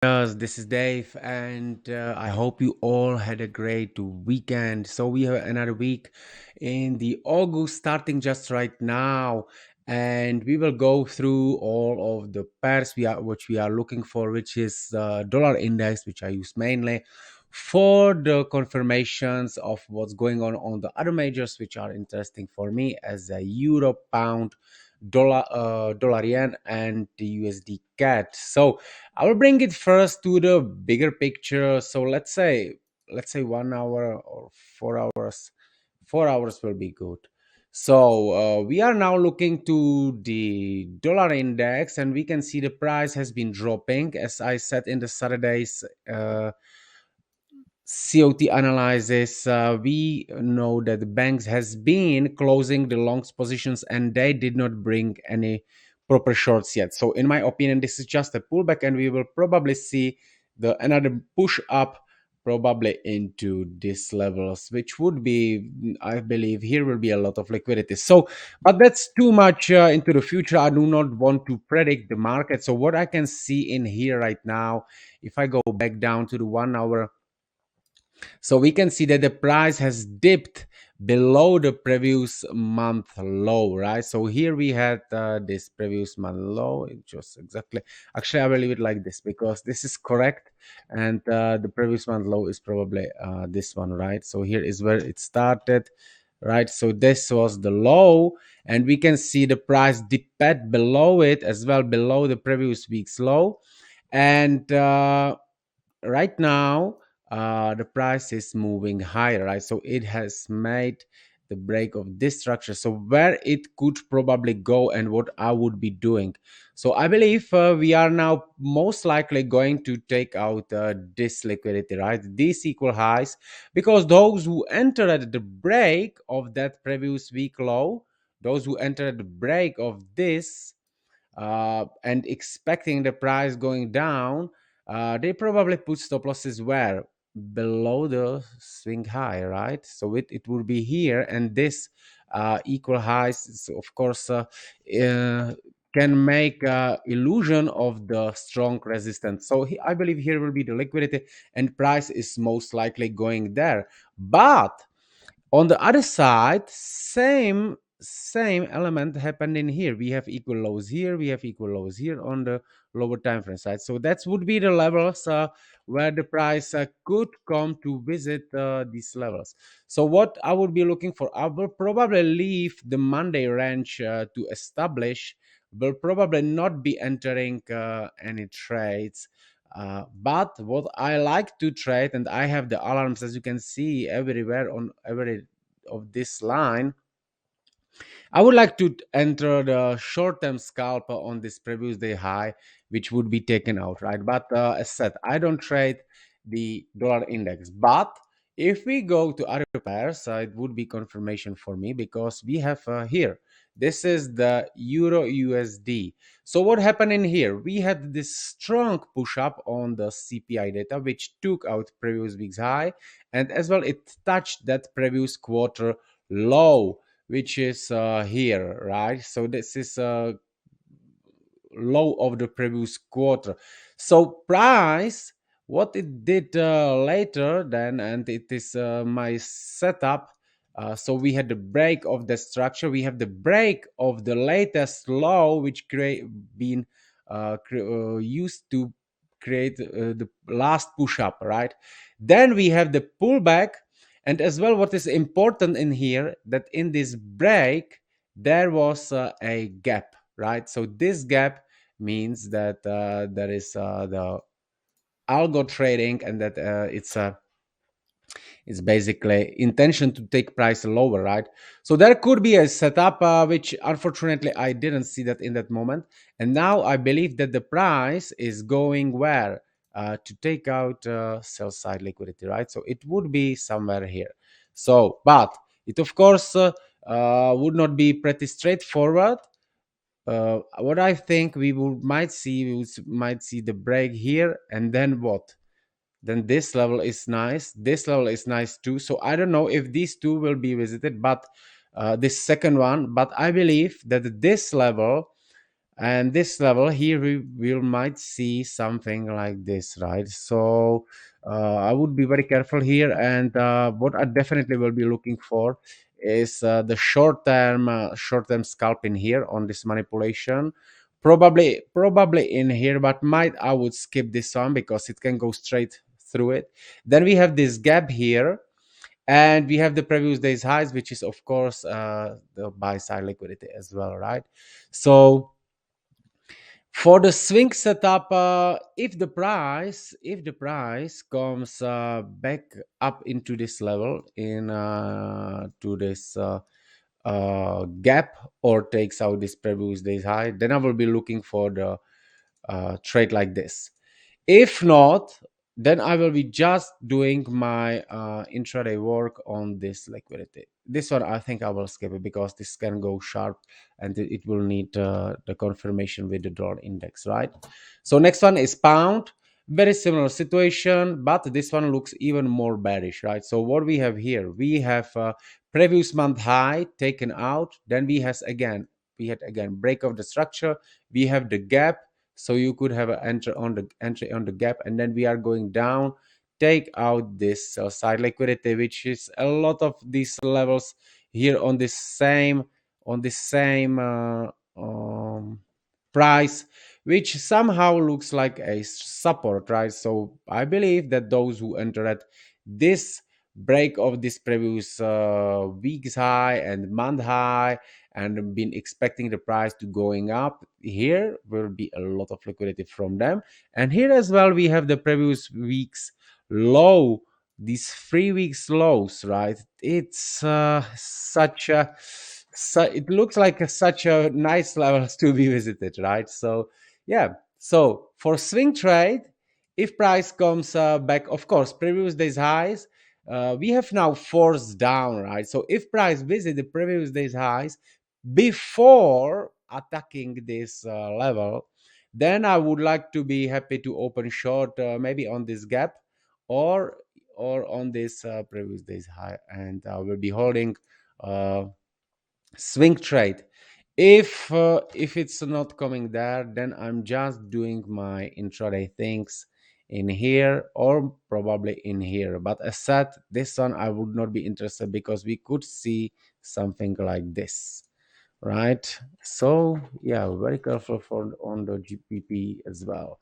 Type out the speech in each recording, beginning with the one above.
Yes, this is Dave, and I hope you all had a great weekend. So we have another week in the August starting just right now, and we will go through all of the pairs which we are looking for, which is the dollar index, which I use mainly for the confirmations of what's going on the other majors, which are interesting for me as a euro, pound, dollar yen, and the USD cat. So I will bring it first to the bigger picture. So let's say 1 hour or 4 hours. 4 hours will be good. So we are now looking to the dollar index, and we can see the price has been dropping, as I said in the Saturday's COT analysis. We know that the banks has been closing the longs positions and they did not bring any proper shorts yet. So in my opinion, this is just a pullback, and we will probably see the another push up probably into these levels, which would be, I believe, here will be a lot of liquidity. So but that's too much into the future. I do not want to predict the market. So what I can see in here right now, if I go back down to the 1 hour, so we can see that the price has dipped below the previous month low, right? So here we had this previous month low. It just exactly, actually I will leave it like this because this is correct, and the previous month low is probably this one, right? So here is where it started, right? So this was the low, and we can see the price dipped below it as well, below the previous week's low. And right now the price is moving higher, right? So it has made the break of this structure. So where it could probably go and what I would be doing, so I believe we are now most likely going to take out this liquidity, right? These equal highs, because those who entered at the break of that previous week low, those who entered the break of this and expecting the price going down, they probably put stop losses where below the swing high, right? So it would be here, and this equal highs, of course, can make illusion of the strong resistance. So I believe here will be the liquidity, and price is most likely going there. But on the other side, same element happened in here. We have equal lows here, we have equal lows here on the lower time frame side. So that would be the levels where the price could come to visit these levels. So what I would be looking for, I will probably leave the Monday range to establish. Will probably not be entering any trades, but what I like to trade, and I have the alarms, as you can see, everywhere on every of this line. I would like to enter the short-term scalp on this previous day high, which would be taken out, right? But as said, I don't trade the dollar index. But if we go to other pairs, it would be confirmation for me, because we have here. This is the Euro USD. So what happened in here? We had this strong push up on the CPI data, which took out previous week's high, and as well it touched that previous quarter low, which is here, right? So this is low of the previous quarter. So price, what it did later then, and it is my setup. So we had the break of the structure, we have the break of the latest low, which been used to create the last push up, right? Then we have the pullback, and as well what is important in here, that in this break there was a gap, right? So this gap means that there is the algo trading, and that it's basically intention to take price lower, right? So there could be a setup which unfortunately I didn't see that in that moment, and now I believe that the price is going where to take out sell side liquidity, right? So it would be somewhere here. So but it of course would not be pretty straightforward. What I think might see the break here, and then what? Then this level is nice. This level is nice too. So I don't know if these two will be visited, but this second one. But I believe that this level and this level here we might see something like this, right? So I would be very careful here, and what I definitely will be looking for is the short term scalping here on this manipulation, probably in here, but might I would skip this one because it can go straight through it. Then we have this gap here, and we have the previous day's highs, which is of course the buy side liquidity as well, right? So for the swing setup, if the price comes back up into this level in to this gap, or takes out this previous day's high, then I will be looking for the trade like this. If not, then I will be just doing my intraday work on this liquidity. This one I think I will skip it because this can go sharp, and it will need the confirmation with the dollar index, right? So next one is pound. Very similar situation, but this one looks even more bearish, right? So what we have here, we have previous month high taken out. Then we had again break of the structure. We have the gap, so you could have an entry on the gap, and then we are going down, take out this sell side liquidity, which is a lot of these levels here on this same price, which somehow looks like a support, right? So I believe that those who enter at this break of this previous week's high and month high, and been expecting the price to going up, here will be a lot of liquidity from them. And here as well we have the previous week's low, these 3 weeks lows, right? It's it looks like such a nice levels to be visited, right? So yeah, so for swing trade, if price comes back, of course previous days highs, we have now forced down, right? So if price visit the previous days highs before attacking this level, then I would like to be happy to open short, maybe on this gap, or on this previous days high, and I will be holding uh, swing trade. If it's not coming there, then I'm just doing my intraday things in here, or probably in here. But as said, this one I would not be interested because we could see something like this, right? So yeah, very careful for on the GPP as well.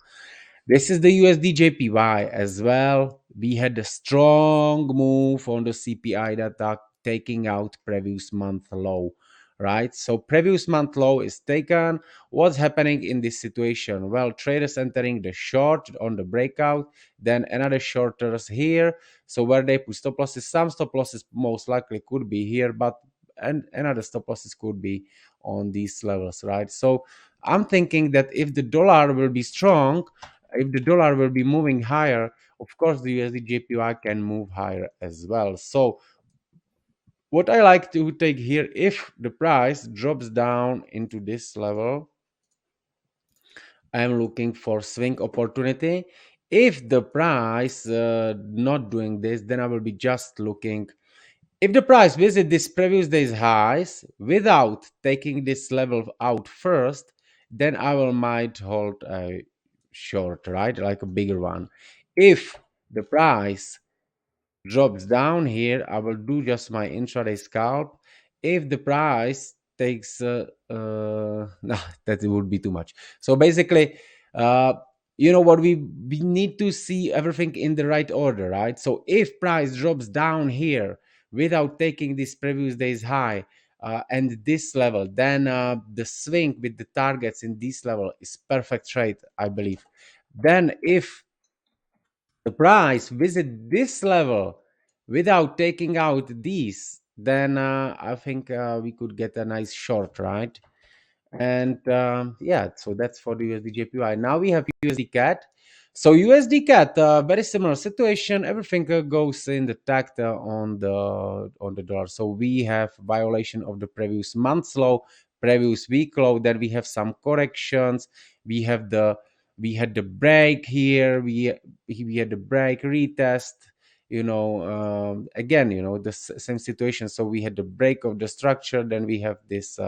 This is the USD JPY as well. We had a strong move on the CPI data, taking out previous month low, right? So previous month low is taken. What's happening in this situation? Well, traders entering the short on the breakout, then another shorters here. So where they put stop losses, some stop losses most likely could be here, but and another stop losses could be on these levels, right? So I'm thinking that if the dollar will be strong, if the dollar will be moving higher, of course the USD JPY can move higher as well. So what I like to take here, if the price drops down into this level, I'm looking for swing opportunity. If the price not doing this, then I will be just looking. If the price visit this previous day's highs without taking this level out first, then I will might hold a short, right? Like a bigger one. If the price drops down here, I will do just my intraday scalp. If the price takes no, that would be too much. So basically, uh you know what, we need to see everything in the right order, right? So if price drops down here without taking this previous day's high and this level, then the swing with the targets in this level is perfect trade, I believe. Then if the price visit this level without taking out these, then I think we could get a nice short, right? And yeah, so that's for the USD JPY. Now we have USD CAT. So USD CAT, very similar situation. Everything goes in the tact on the dollar. So we have violation of the previous month's low, previous week low. Then we have some corrections. We have the we had the break here. We had the break retest. Again, the same situation. So we had the break of the structure. Then we have this.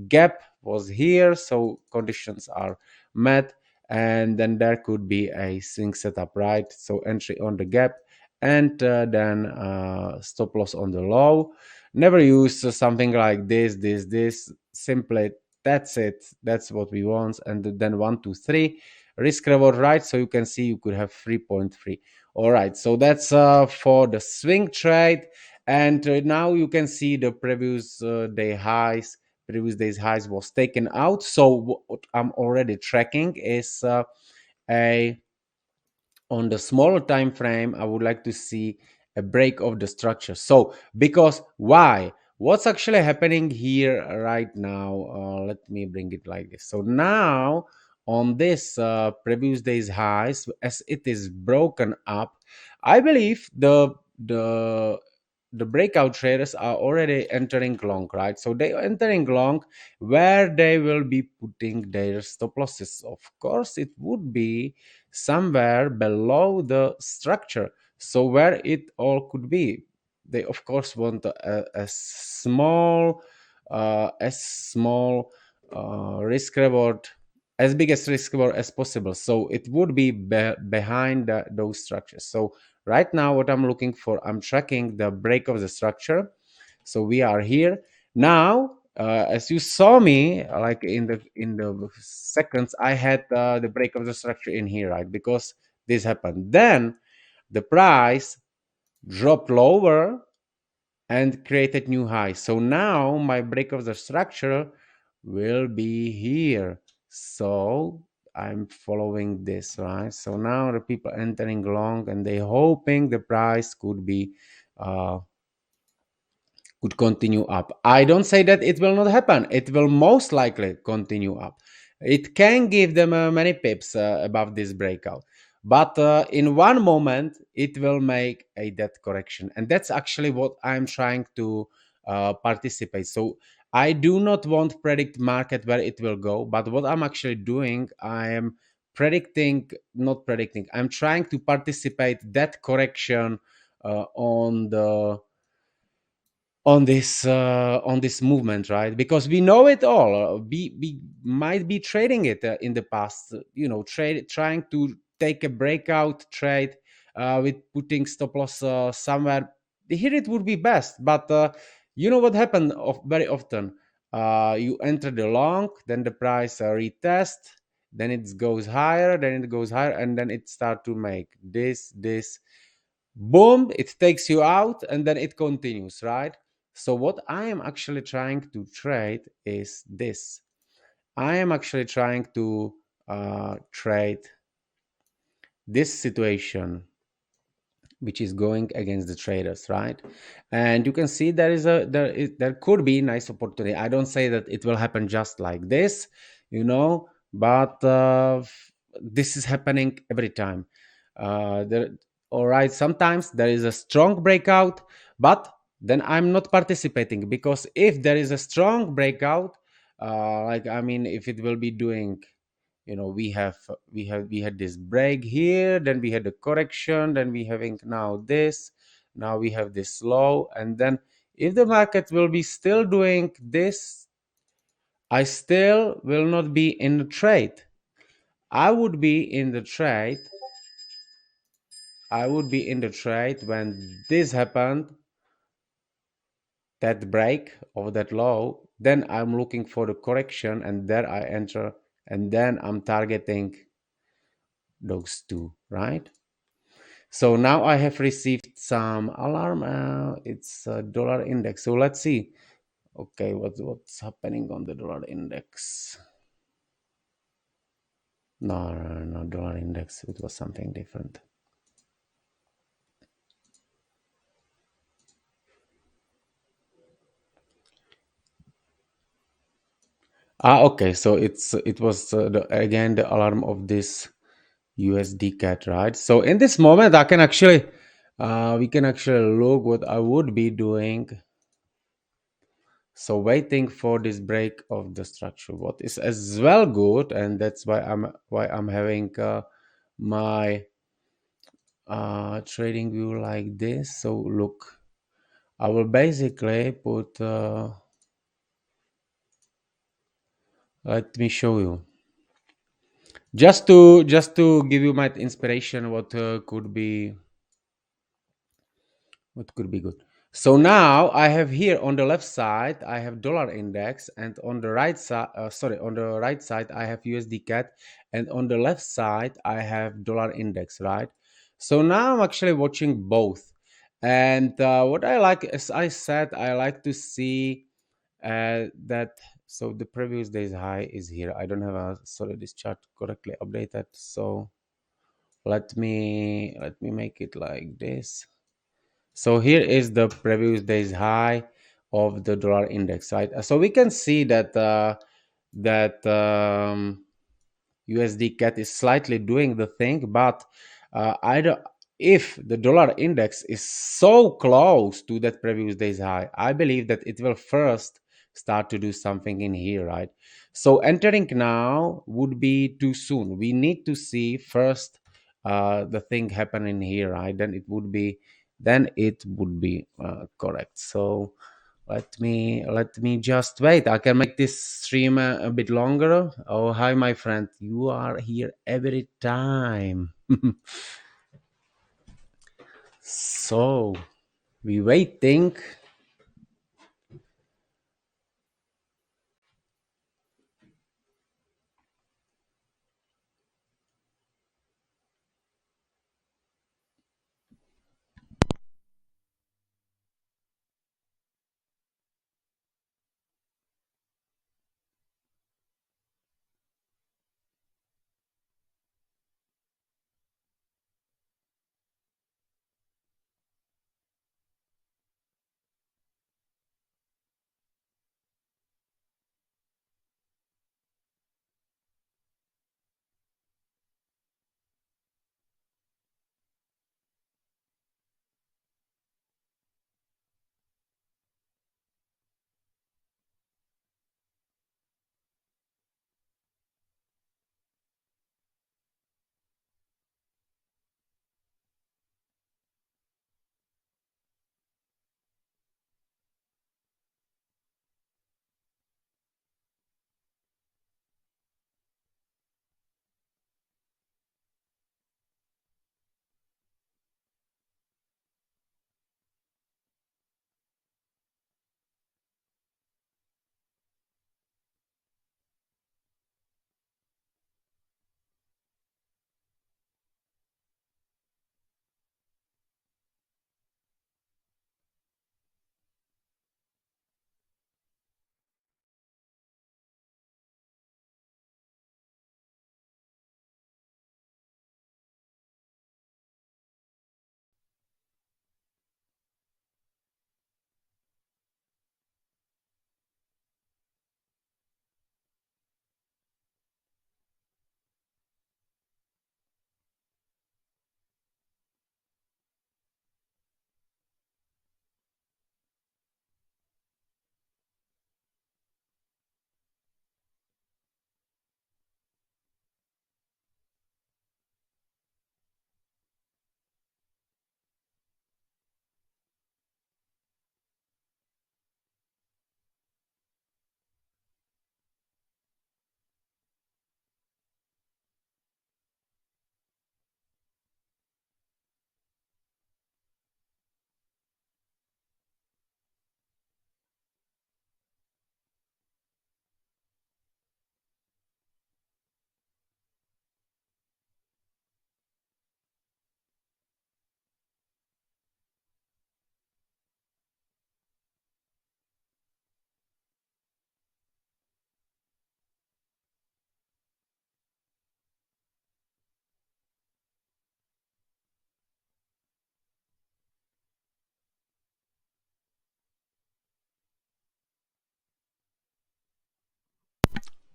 gap was here, so conditions are met, and then there could be a swing setup, right? So entry on the gap, and then stop loss on the low. Never use something like this. Simply, that's it. That's what we want. And then 1 2 3 risk reward, right? So you can see you could have 3.3. All right, so that's for the swing trade. And now you can see the previous day's highs was taken out. So what I'm already tracking is a on the smaller time frame. I would like to see a break of the structure. So because why, what's actually happening here right now? Let me bring it like this. So now on this previous day's highs, as it is broken up, I believe the breakout traders are already entering long, right? So they are entering long, where they will be putting their stop losses. Of course, it would be somewhere below the structure. So where it all could be, they of course want a small risk reward, as big as risk reward as possible. So it would be behind those structures. So right now what I'm looking for, I'm tracking the break of the structure. So we are here now. As you saw me, like in the seconds, I had the break of the structure in here, right? Because this happened. Then the price dropped lower and created new high. So now my break of the structure will be here. So I'm following this, right? So now the people entering long, and they hoping the price uh, could continue up. I don't say that it will not happen. It will most likely continue up. It can give them many pips above this breakout. But in one moment, it will make a dead correction. And that's actually what I'm trying to participate. So I do not want predict market where it will go. But what I'm actually doing, I am not predicting. I'm trying to participate that correction on this movement, right? Because we know it all. We might be trading it in the past, trying to take a breakout trade with putting stop loss somewhere. Here it would be best, but you know what happened very often. You enter the long, then the price retest, then it goes higher, and then it start to make this boom, it takes you out, and then it continues, right? So what I am actually trying to trade is this. I am actually trying to trade this situation, which is going against the traders, right? And you can see there could be nice opportunity. I don't say that it will happen just like this, but this is happening every time. There, all right, sometimes there is a strong breakout, but then I'm not participating, because if there is a strong breakout, like, I mean, if it will be doing, we had this break here, then we had the correction, then we having now this, now we have this low, and then if the market will be still doing this, I still will not be in the trade. I would be in the trade. I would be in the trade when this happened, that break of that low. Then I'm looking for the correction, and there I enter, and then I'm targeting those two, right? So now I have received some alarm. It's a dollar index. So let's see. Okay, what's happening on the dollar index? No, no, no, dollar index. It was something different. Okay. So it was again the alarm of this USD cat, right? So in this moment, we can actually look what I would be doing. So waiting for this break of the structure, what is as well good, and that's why I'm having my trading view like this. So look, I will basically put Let me show you. Just to give you my inspiration, what could be good. So now I have here on the left side I have dollar index, and on the right side, on the right side I have USD cat, and on the left side I have dollar index, right? So now I'm actually watching both, and what I like, as I said, I like to see that. So the previous day's high is here. I don't have a sorry this chart correctly updated, so let me make it like this. So here is the previous day's high of the dollar index, right? So we can see that USD CAT is slightly doing the thing, but I don't. If the dollar index is so close to that previous day's high, I believe that it will first start to do something in here, right? So entering now would be too soon. We need to see first the thing happen in here, right? Then it would be correct. So let me just wait. I can make this stream a bit longer. Oh, hi, my friend. You are here every time. So we waiting.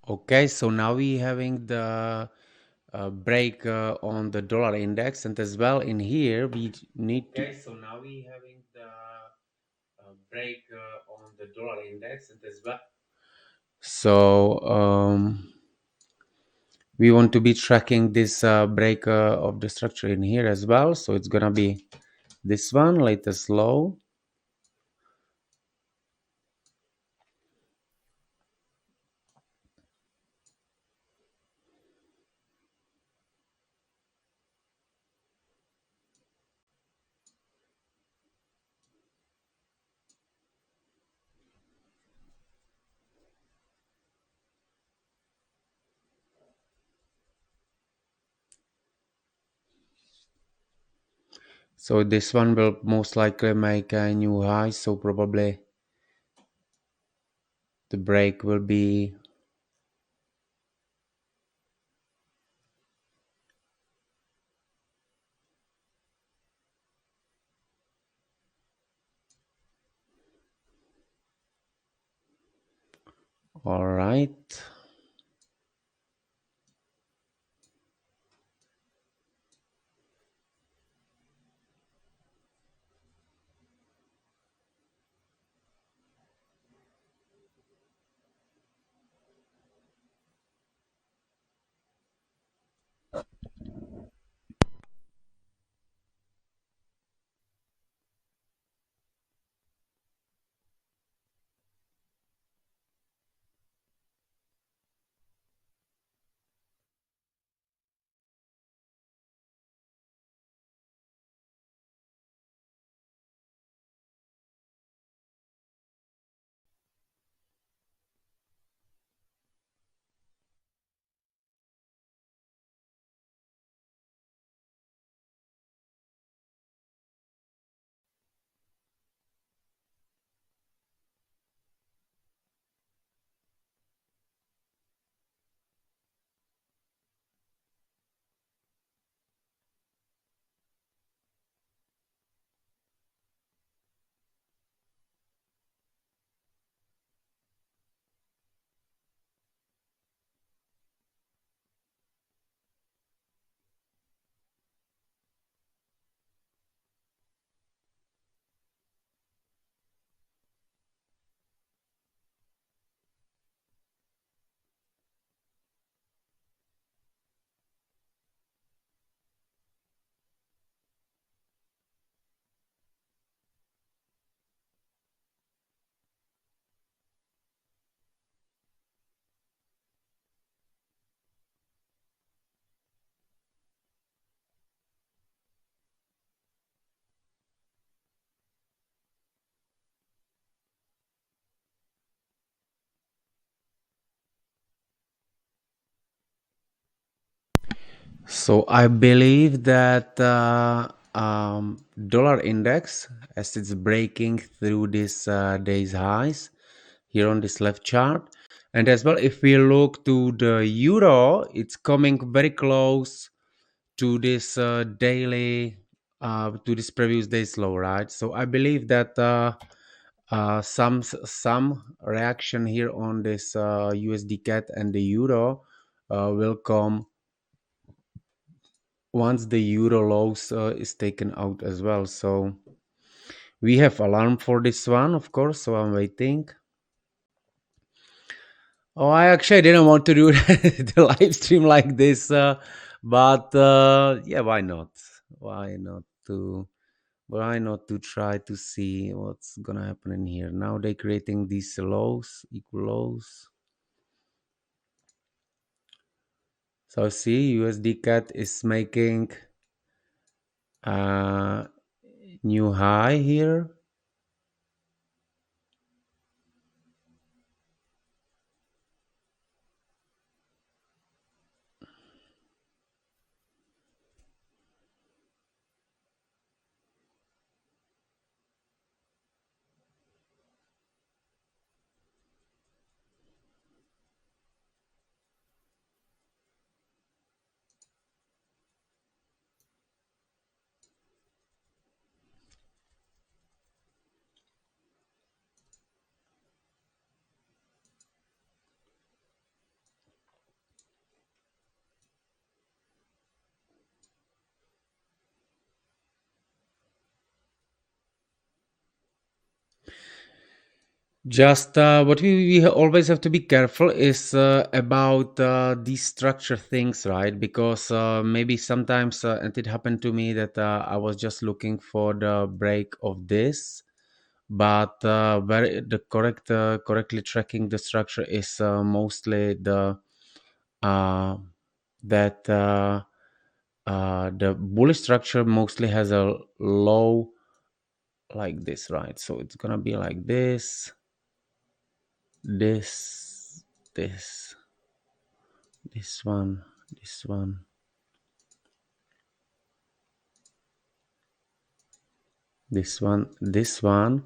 Okay, so now we having the break on the dollar index, and as well in here we need to. Okay, so now we having the break on the dollar index, and as well. So we want to be tracking this break of the structure in here as well. So it's gonna be this one, latest low. So this one will most likely make a new high, so probably the break will be all right. So I believe that dollar index, as it's breaking through this day's highs here on this left chart, and as well if we look to the euro, it's coming very close to this daily, to this previous day's low, right? So I believe that some reaction here on this USD CAD and the euro will come once the euro loss is taken out as well. So we have alarm for this one, of course, so I'm waiting. Oh, I actually didn't want to do the live stream like this, but yeah, why not? Why not to why not to try to see what's gonna happen in here? Now they're creating these lows, equal lows. So see, USD cat is making a new high here. Just what we always have to be careful is about these structure things, right? Because maybe sometimes, and it happened to me that I was just looking for the break of this, but very the correctly tracking the structure is mostly uh, that the bullish structure mostly has a low like this, right? So it's gonna be like this, this, this one, this one. this one,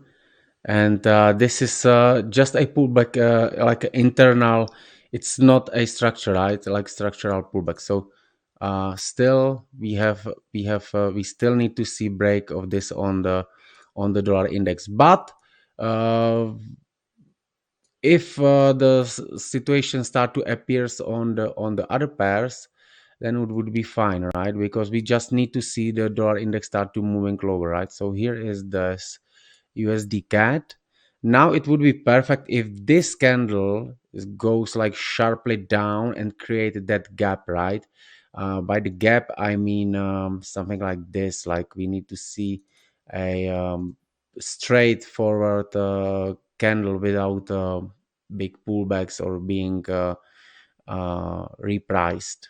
and this is just a pullback, like a internal. It's not a structure, right? Like structural pullback. So still we still need to see break of this on the dollar index, but uh, if the situation start to appears on the other pairs, then it would be fine, right? Because we just need to see the dollar index start to moving lower, right? So here is this USD CAD. Now it would be perfect if this candle goes like sharply down and created that gap, right? By the gap, I mean something like this. Like we need to see a straightforward candle without big pullbacks or being repriced.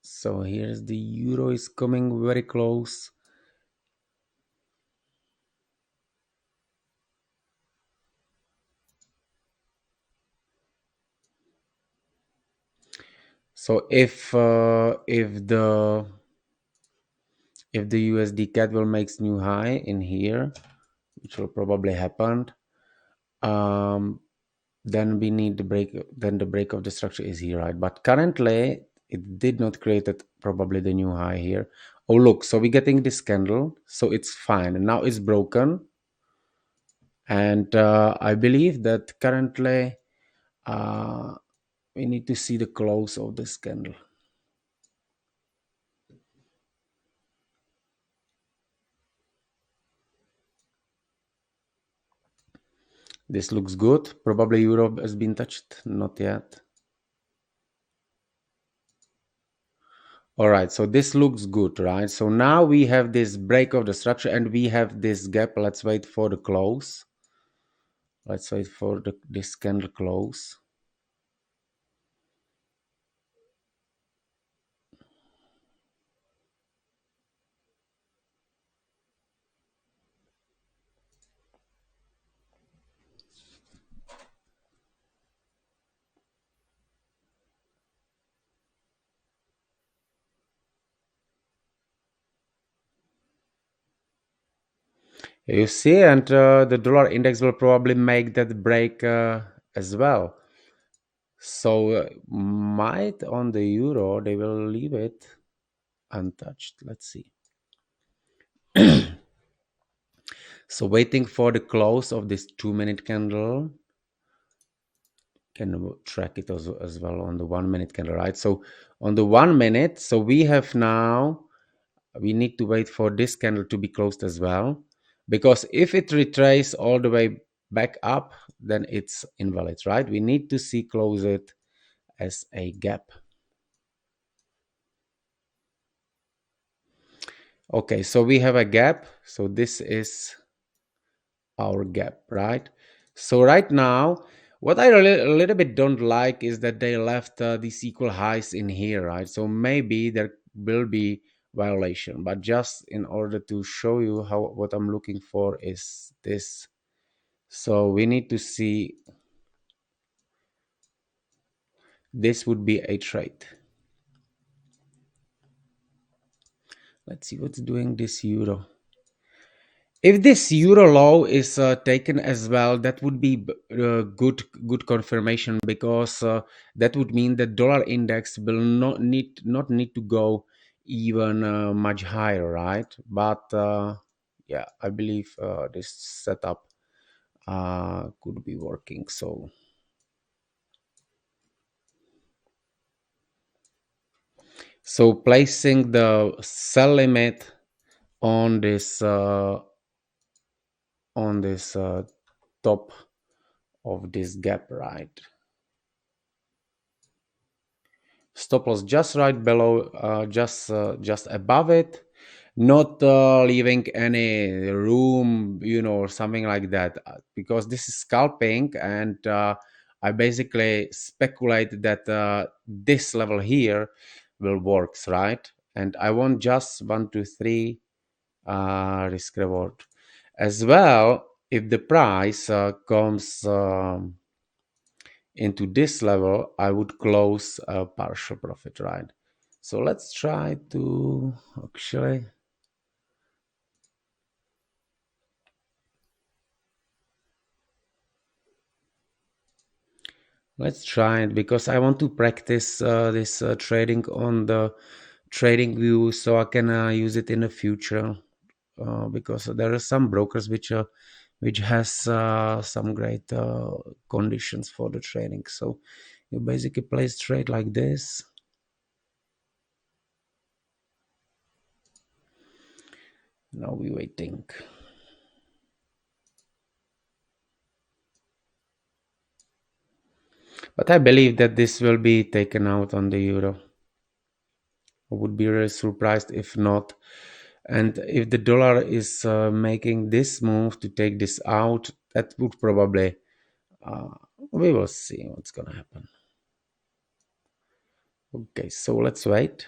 So here's the euro is coming very close. So if the USD CAD will makes new high in here, which will probably happen, um, then we need the break. Then the break of the structure is here, right? But currently it did not create it, probably the new high here. Oh look, so we're getting this candle, so it's fine. And now it's broken, and I believe that currently uh, we need to see the close of this candle. This looks good. Probably Europe has been touched, not yet. All right, so this looks good, right? So now we have this break of the structure and we have this gap. Let's wait for the close. Let's wait for this candle close. You see, and the dollar index will probably make that break as well. So might on the euro, they will leave it untouched. Let's see. So waiting for the close of this 2 minute candle. Can track it as well on the 1 minute candle, right? So on the 1 minute, so we have now, we need to wait for this candle to be closed as well, because if it retraces all the way back up, then it's invalid, right? We need to see close it as a gap. Okay, so we have a gap. So this is our gap, right? So right now, what I a little bit don't like is that they left these equal highs in here, right? So maybe there will be violation, but just in order to show you how what I'm looking for is this. So we need to see, this would be a trade. Let's see what's doing this euro. If this euro low is taken as well, that would be good confirmation, because that would mean that dollar index will not need to go even much higher, right? But yeah, I believe this setup could be working. So placing the sell limit on this top of this gap, right? Stop loss just right below, just above it, not leaving any room, or something like that, because this is scalping, and I basically speculate that this level here will works, right? And I want just 1 2 3 risk reward. As well, if the price comes into this level, I would close a partial profit, right? So let's try to actually, let's try it because I want to practice this trading on the trading view so I can use it in the future. Because there are some brokers which has some great conditions for the trading. So you basically place trade like this. Now we're waiting. But I believe that this will be taken out on the euro. I would be really surprised if not. And if the dollar is making this move to take this out, that would probably, uh, we will see what's going to happen. Okay, so let's wait.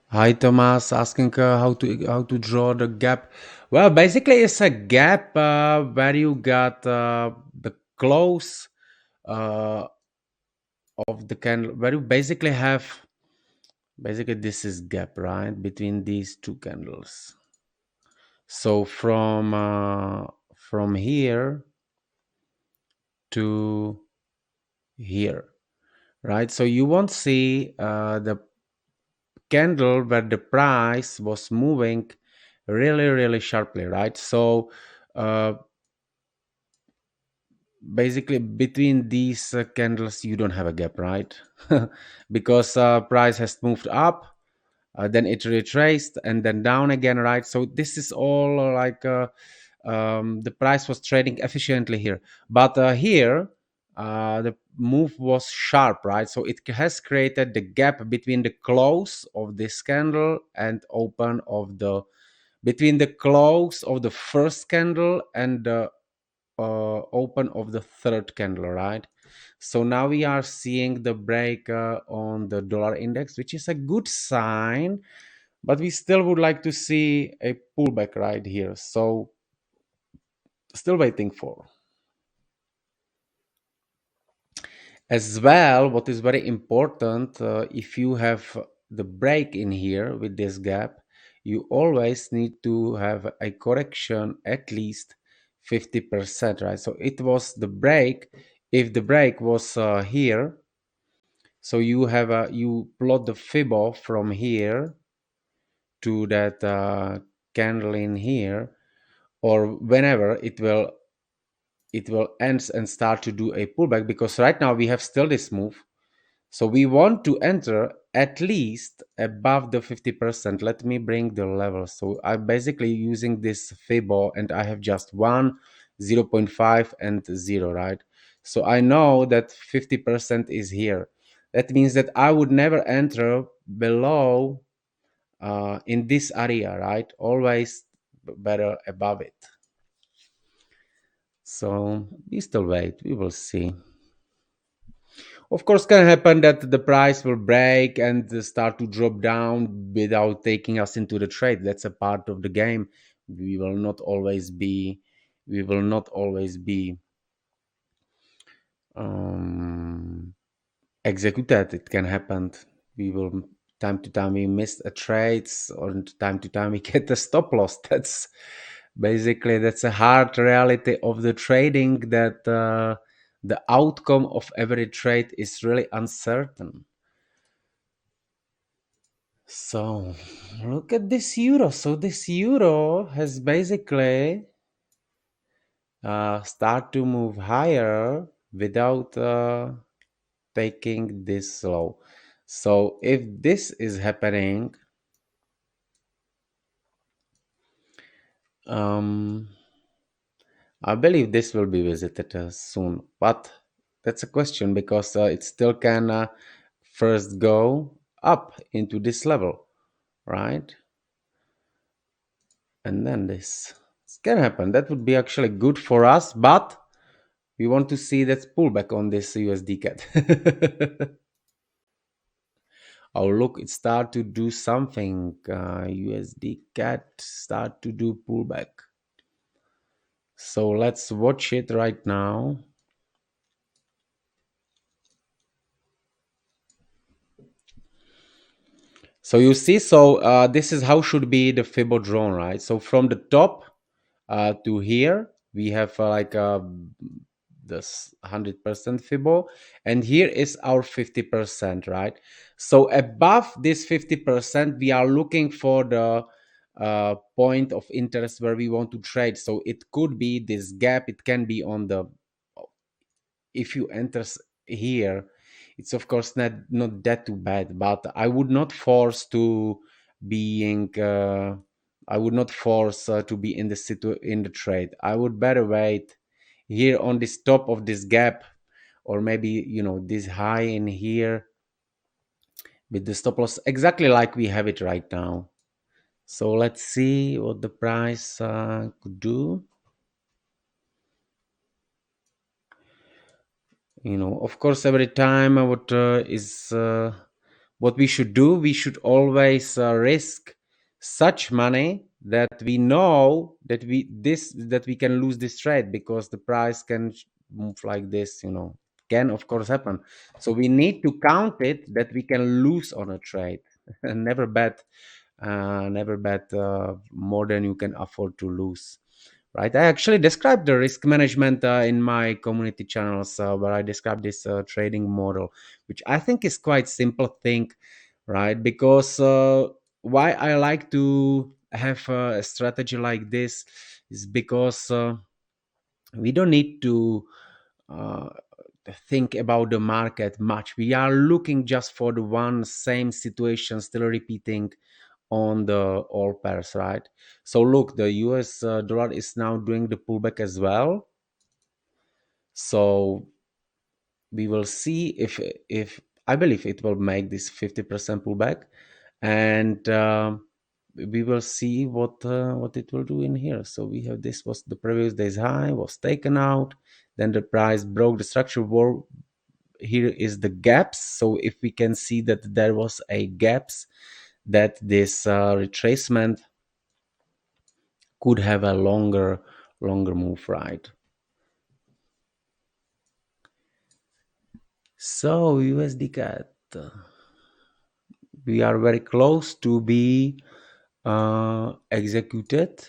Hi Thomas, asking how to draw the gap. Well, basically it's a gap where you got the close uh, of the candle, where you basically have, basically this is gap, right, between these two candles. So from here to here, right? So you won't see the candle where the price was moving really sharply, right? So uh, basically between these candles you don't have a gap, right? Because price has moved up, then it retraced and then down again, right? So this is all like the price was trading efficiently here. But here, the move was sharp, right? So it has created the gap between the close of this candle and open of the, between the close of the first candle and the open of the third candle, right? So now we are seeing the break on the dollar index, which is a good sign, but we still would like to see a pullback right here. So still waiting for. As well, what is very important, if you have the break in here with this gap, you always need to have a correction at least 50%, right? So it was the break. If the break was here, so you have a, you plot the fib from here to that candle in here, or whenever it will end and start to do a pullback, because right now we have still this move. So we want to enter at least above the 50%. Let me bring the level. So I'm basically using this fib, and I have just 1, 0.5 and 0, right? So I know that 50% is here. That means that I would never enter below in this area, right? Always better above it. So we still wait. We will see. Of course, can happen that the price will break and start to drop down without taking us into the trade. That's a part of the game. We will not always be. We will not always be um, executed. It can happen. We will, time to time we miss a trades, or time to time we get a stop loss. That's basically, that's a hard reality of the trading, that the outcome of every trade is really uncertain. So look at this euro. So this euro has basically start to move higher without taking this low. So if this is happening, um, I believe this will be visited soon. But that's a question, because it still can first go up into this level, right? And then this can happen. That would be actually good for us, but we want to see that pullback on this USD cat. Oh, look, it start to do something. USD cat start to do pullback. So let's watch it right now. So you see, so this is how should be the Fibo drawn, right? So from the top to here, we have like this 100% Fibo, and here is our 50%, right? So above this 50%, we are looking for the point of interest where we want to trade. So it could be this gap. It can be on the, if you enter here, it's of course not that too bad, but I would not force to being I would not force to be in the in the trade. I would better wait here on this top of this gap, or maybe, you know, this high in here with the stop loss exactly like we have it right now. So let's see what the price could do. You know, of course, every time what is what we should do, we should always risk such money that we know that we can lose this trade, because the price can move like this, you know, can of course happen. So we need to count it that we can lose on a trade. And never bet more than you can afford to lose, right? I actually described the risk management in my community channels, where I describe this trading model, which I think is quite simple thing, right? Because why I like to have a strategy like this is because we don't need to uh, think about the market much. We are looking just for the one same situation still repeating on the all pairs, right? So look, the US dollar is now doing the pullback as well. So we will see if I believe it will make this 50% pullback, and we will see what it will do in here. So we have, this was the previous day's high, was taken out, then the price broke the structure war. Here is the gaps. So if we can see that there was a gaps, that this retracement could have a longer move, right? So USD cat, we are very close to be executed.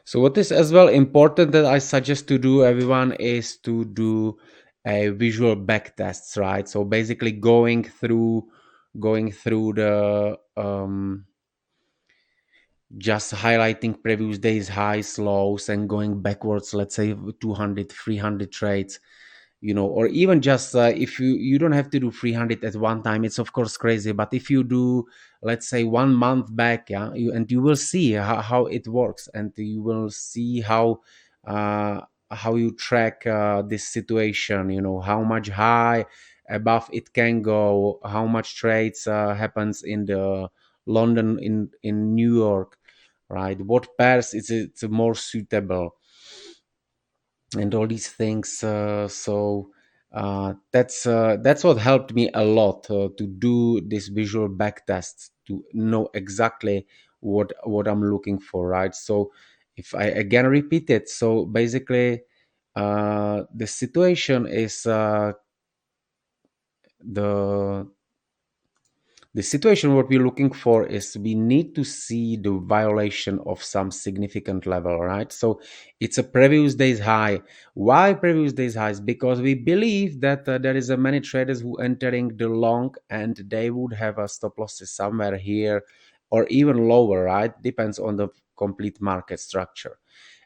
So what is as well important that I suggest to do, everyone, is to do a visual back tests, right? So basically going through the just highlighting previous days highs, lows, and going backwards, let's say 200, 300 trades, or even just if you don't have to do 300 at one time. It's of course crazy, but if you do, let's say 1 month back, yeah, and you will see how it works, and you will see uh, how you track this situation, how much high above it can go, how much trades happens in the London, in New York, right? What pairs is it more suitable, and all these things. That's what helped me a lot to do this visual back tests, to know exactly what I'm looking for, right? So if I again repeat it, so basically the situation is the the situation, what we're looking for is we need to see the violation of some significant level, right? So it's a previous days high. Why previous days highs? Because we believe that there is a many traders who entering the long, and they would have a stop losses somewhere here or even lower, right? Depends on the complete market structure.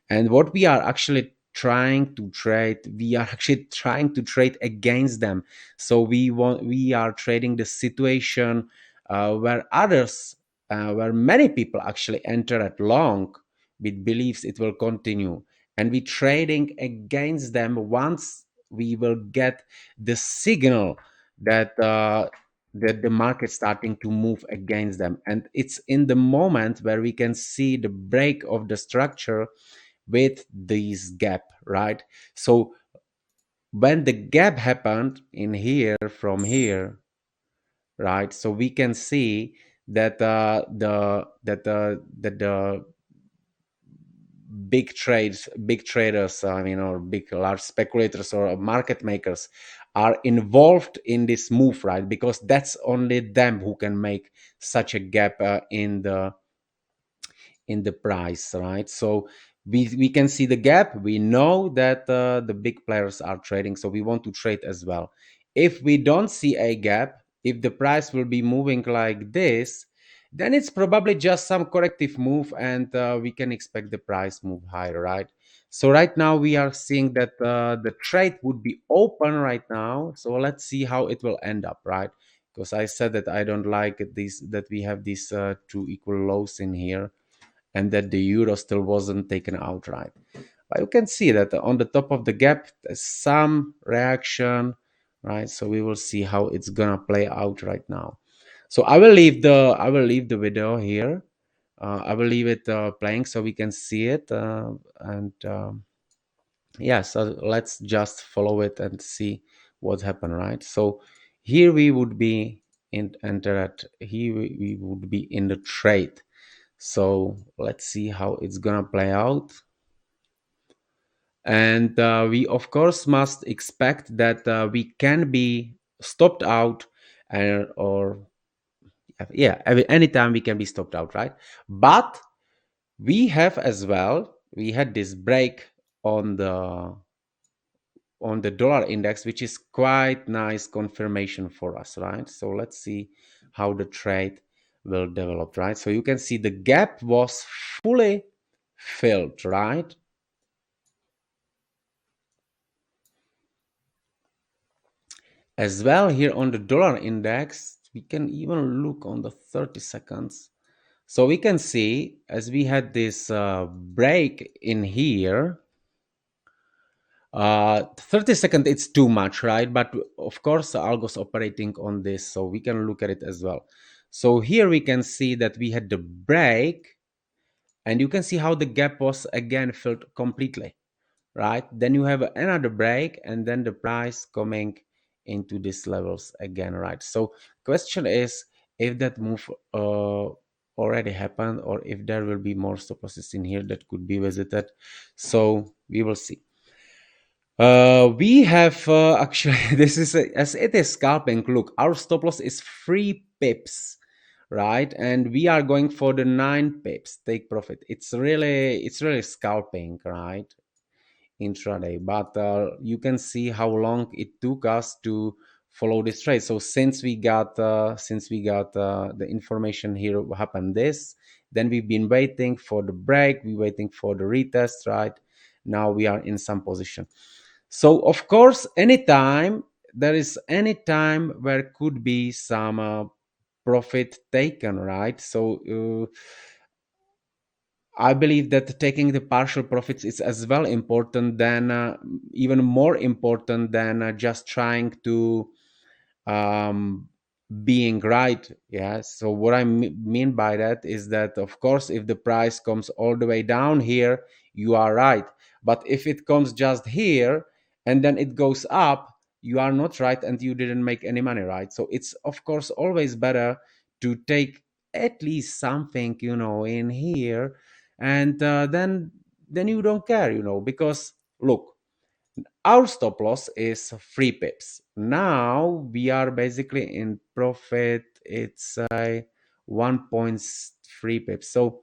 And what we are actually trying to trade, we are actually trying to trade against them. So we are trading the situation where others, where many people actually enter at long with beliefs it will continue, and we trading against them once we will get the signal that that the market starting to move against them. And it's in the moment where we can see the break of the structure with this gap, right? So when the gap happened in here, from here, right? So we can see that the big traders, or big large speculators or market makers are involved in this move, right? Because that's only them who can make such a gap in the price, right? So we can see the gap. We know that the big players are trading, so we want to trade as well. If we don't see a gap, if the price will be moving like this, then it's probably just some corrective move, and we can expect the price move higher, right? So right now we are seeing that the trade would be open right now. So let's see how it will end up, right? Because I said that I don't like this, that we have these two equal lows in here, and that the euro still wasn't taken outright. But you can see that on the top of the gap, there's some reaction, right? So we will see how it's gonna play out right now. So I will leave the video here. I will leave it playing so we can see it, and yeah. So let's just follow it and see what happened, right? So here we would be in enter at here we would be in the trade. So let's see how it's gonna play out. And we of course must expect that we can be stopped out, or yeah, anytime we can be stopped out, right? But we have as well, we had this break on the dollar index, which is quite nice confirmation for us, right? So let's see how the trade will develop, right? So you can see the gap was fully filled, right? As well, here on the dollar index, we can even look on the 30 seconds. So we can see as we had this break in here, 30 second, it's too much, right? But of course, algo's operating on this, so we can look at it as well. So here we can see that we had the break, and you can see how the gap was again filled completely, right? Then you have another break, and then the price coming into these levels again, right? So question is if that move already happened, or if there will be more stop losses in here that could be visited. So we will see. We have actually this is as it is scalping. Look, our stop loss is 3 pips, right? And we are going for the 9 pips take profit. It's really scalping, right? Intraday, but you can see how long it took us to follow this trade. So since we got the information here happened this, then we've been waiting for the break, we waiting for the retest, right? Now we are in some position. So of course, anytime there is any time where could be some profit taken, right? So I believe that taking the partial profits is as well important than even more important than just trying to um, being right. Yeah. So what I mean by that is that, of course, if the price comes all the way down here, you are right. But if it comes just here and then it goes up, you are not right and you didn't make any money, right? So it's, of course, always better to take at least something, in here, and then you don't care, because look, our stop loss is 3 pips. Now we are basically in profit. It's a 1.3 pips. So,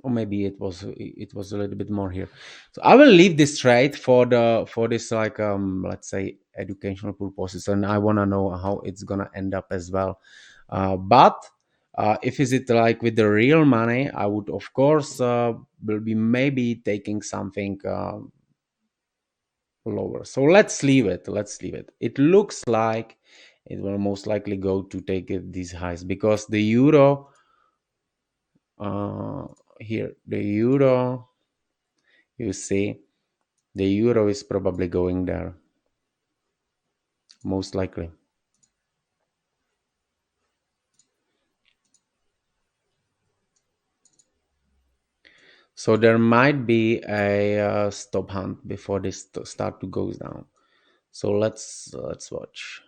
or maybe it was a little bit more here. So I will leave this trade for this, like, let's say, educational purposes, and I want to know how it's gonna end up as well. But if is it like with the real money, I would, of course, will be maybe taking something lower. So let's leave it. Let's leave it. It looks like it will most likely go to take it these highs, because the euro, uh, here, the euro, you see, the euro is probably going there, most likely. So there might be a stop hunt before this start to goes down. So let's watch.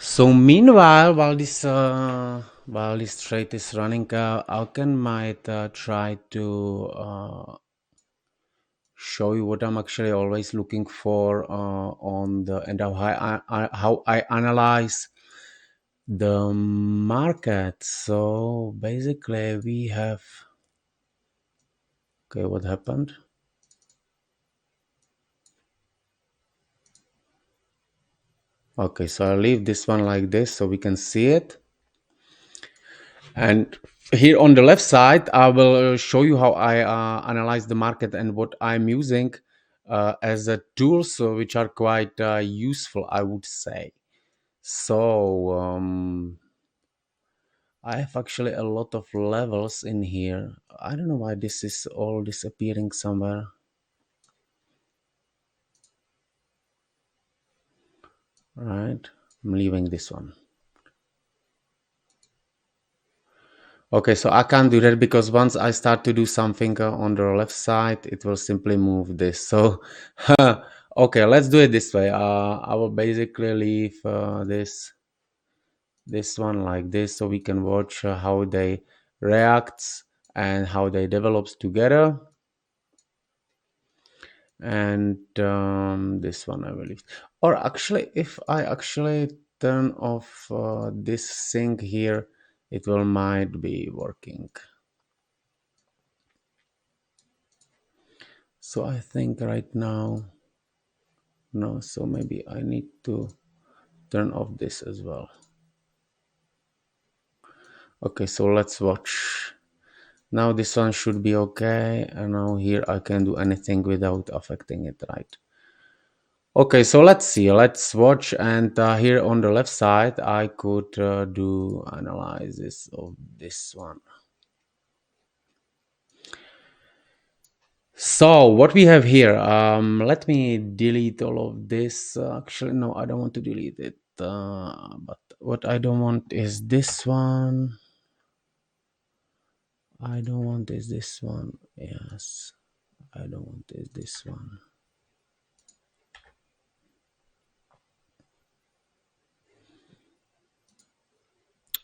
So meanwhile, while this trade is running, Alken might try to show you what I'm actually always looking for on the and how I analyze the market. So basically, we have okay. What happened? Okay, so I'll leave this one like this so we can see it. And here on the left side, I will show you how I analyze the market and what I'm using as a tools which are quite useful, I would say. So I have actually a lot of levels in here. I don't know why this is all disappearing somewhere. Right, I'm leaving this one. Okay, so I can't do that because once I start to do something on the left side, it will simply move this. So, okay, let's do it this way. I will basically leave this one like this so we can watch how they reacts and how they develops together. And this one I will leave. Or actually, if I actually turn off this thing here, it will might be working. So I think right now, no, so maybe I need to turn off this as well. Okay, so let's watch. Now this one should be okay. And now here I can do anything without affecting it, right? Okay, so let's see. Let's watch. And here on the left side, I could do analysis of this one. So what we have here, let me delete all of this. Actually, no, I don't want to delete it. But what I don't want is this one. I don't want is this one. Yes, I don't want is this one.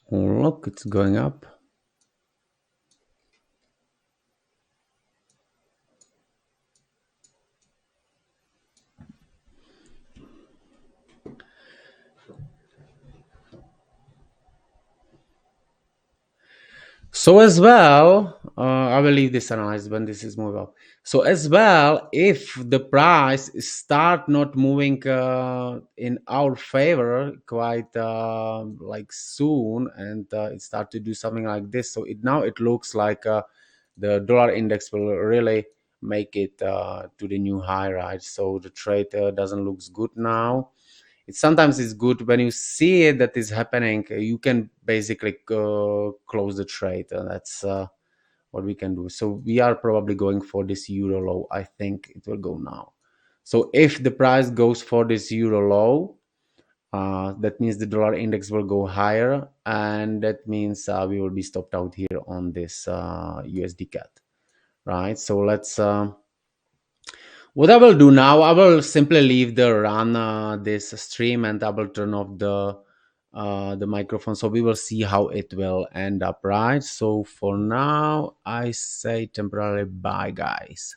Oh, look, it's going up. So as well, I will leave this analysis when this is moving up. So as well, if the price start not moving in our favor quite like soon, and it start to do something like this, so it now it looks like the dollar index will really make it to the new high, right? So the trade doesn't looks good now. Sometimes it's good when you see it that is happening, you can basically close the trade, and that's what we can do. So we are probably going for this euro low. I think it will go now. So if the price goes for this euro low, that means the dollar index will go higher, and that means we will be stopped out here on this USD cat, right? So let's what I will do now, I will simply leave the run this stream, and I will turn off the microphone, so we will see how it will end up, right? So for now, I say temporarily bye, guys.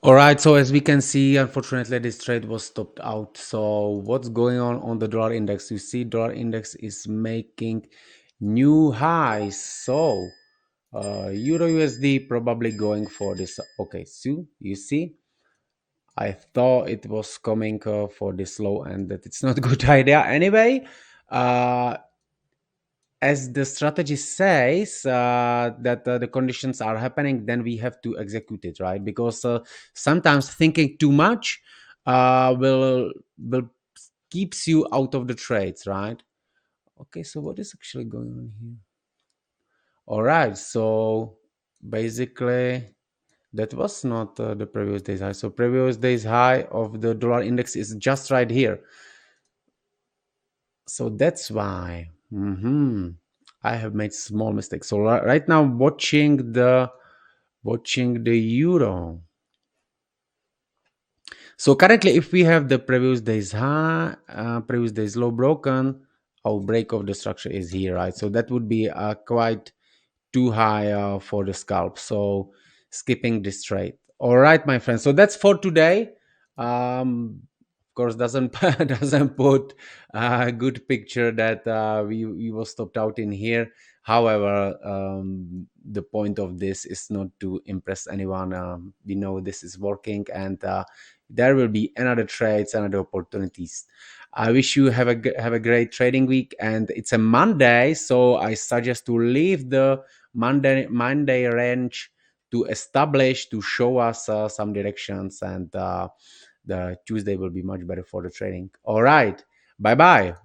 All right, so as we can see, unfortunately, this trade was stopped out. So what's going on the dollar index? You see, dollar index is making new highs. So Euro USD probably going for this. Okay, so you see, I thought it was coming for this low, and that it's not a good idea. Anyway, uh, as the strategy says that the conditions are happening, then we have to execute it, right? Because sometimes thinking too much will keeps you out of the trades, right? Okay, so what is actually going on here? All right, so basically that was not the previous day's high. So previous day's high of the dollar index is just right here. So that's why I have made small mistakes. So right now watching the euro. So currently, if we have the previous day's high, previous day's low broken, our break of the structure is here, right? So that would be quite too high for the scalp. So skipping this trade. All right, my friends. So that's for today. Of course, doesn't doesn't put a good picture that we was stopped out in here. However, the point of this is not to impress anyone. We know this is working, and there will be another trades, another opportunities. I wish you have a great trading week, and it's a Monday, so I suggest to leave the Monday range to establish to show us some directions, and the Tuesday will be much better for the trading. All right, bye bye.